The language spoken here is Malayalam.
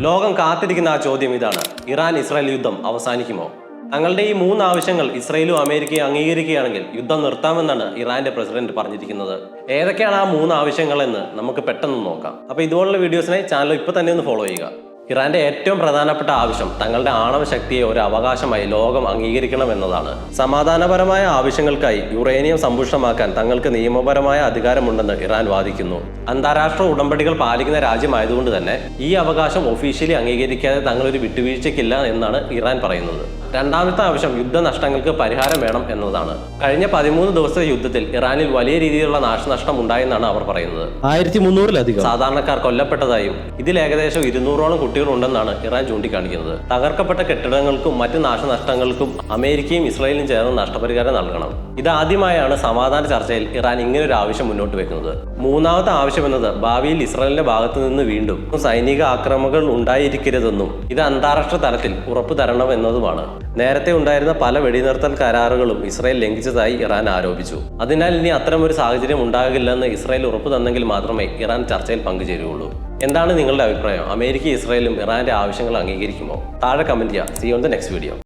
ലോകം കാത്തിരിക്കുന്ന ആ ചോദ്യം ഇതാണ്: ഇറാൻ ഇസ്രായേൽ യുദ്ധം അവസാനിക്കുമോ? തങ്ങളുടെ ഈ 3 ആവശ്യങ്ങൾ ഇസ്രായേലും അമേരിക്കയും അംഗീകരിക്കുകയാണെങ്കിൽ യുദ്ധം നിർത്താമെന്നാണ് ഇറാന്റെ പ്രസിഡന്റ് പറഞ്ഞിരിക്കുന്നത്. ഏതൊക്കെയാണ് ആ 3 ആവശ്യങ്ങളെന്ന് നമുക്ക് പെട്ടെന്ന് നോക്കാം. അപ്പോൾ ഇതുപോലുള്ള വീഡിയോസിനായി ചാനൽ ഇപ്പോൾ തന്നെ ഒന്ന് ഫോളോ ചെയ്യുക. ഇറാന്റെ ഏറ്റവും പ്രധാനപ്പെട്ട ആവശ്യം തങ്ങളുടെ ആണവ ശക്തിയെ ഒരു അവകാശമായി ലോകം അംഗീകരിക്കണം എന്നതാണ്. സമാധാനപരമായ ആവശ്യങ്ങൾക്കായി യുറേനിയം സമ്പുഷ്ടമാക്കാൻ തങ്ങൾക്ക് നിയമപരമായ അധികാരമുണ്ടെന്ന് ഇറാൻ വാദിക്കുന്നു. അന്താരാഷ്ട്ര ഉടമ്പടികൾ പാലിക്കുന്ന രാജ്യമായതുകൊണ്ട് തന്നെ ഈ അവകാശം ഒഫീഷ്യലി അംഗീകരിക്കാതെ തങ്ങളൊരു വിട്ടുവീഴ്ചയ്ക്കില്ല എന്നാണ് ഇറാൻ പറയുന്നത്. രണ്ടാമത്തെ ആവശ്യം യുദ്ധനഷ്ടങ്ങൾക്ക് പരിഹാരം വേണം എന്നതാണ്. കഴിഞ്ഞ 13 ദിവസത്തെ യുദ്ധത്തിൽ ഇറാനിൽ വലിയ രീതിയിലുള്ള നാശനഷ്ടം ഉണ്ടായെന്നാണ് അവർ പറയുന്നത്. 1300-ലധികം സാധാരണക്കാർ കൊല്ലപ്പെട്ടതായും ഇതിൽ ഏകദേശം 200ഓളം കുട്ടികൾ ഉണ്ടെന്നാണ് ഇറാൻ ചൂണ്ടിക്കാണിക്കുന്നത്. തകർക്കപ്പെട്ട കെട്ടിടങ്ങൾക്കും മറ്റ് നാശനഷ്ടങ്ങൾക്കും അമേരിക്കയും ഇസ്രായേലും ചേർന്ന് നഷ്ടപരിഹാരം നൽകണം. ഇതാദ്യമായാണ് സമാധാന ചർച്ചയിൽ ഇറാൻ ഇങ്ങനൊരു ആവശ്യം മുന്നോട്ട് വെക്കുന്നത്. മൂന്നാമത്തെ ആവശ്യം എന്നത് ഭാവിയിൽ ഇസ്രായേലിന്റെ ഭാഗത്തു നിന്ന് വീണ്ടും സൈനിക ആക്രമണങ്ങൾ ഉണ്ടായിരിക്കരുതെന്നും ഇത് അന്താരാഷ്ട്ര തലത്തിൽ ഉറപ്പു തരണമെന്നതുമാണ്. നേരത്തെ ഉണ്ടായിരുന്ന പല വെടിനിർത്തൽ കരാറുകളും ഇസ്രായേൽ ലംഘിച്ചതായി ഇറാൻ ആരോപിച്ചു. അതിനാൽ ഇനി അത്തരമൊരു സാഹചര്യം ഉണ്ടാകില്ലെന്ന് ഇസ്രായേൽ ഉറപ്പു തന്നെങ്കിൽ മാത്രമേ ഇറാൻ ചർച്ചയിൽ പങ്കുചേരുകയുള്ളൂ. എന്താണ് നിങ്ങളുടെ അഭിപ്രായം? അമേരിക്ക ഇസ്രായേലും ഇറാന്റെ ആവശ്യങ്ങൾ അംഗീകരിക്കുമോ? താഴെ കമന്റ് ചെയ്യുക. See on the next video.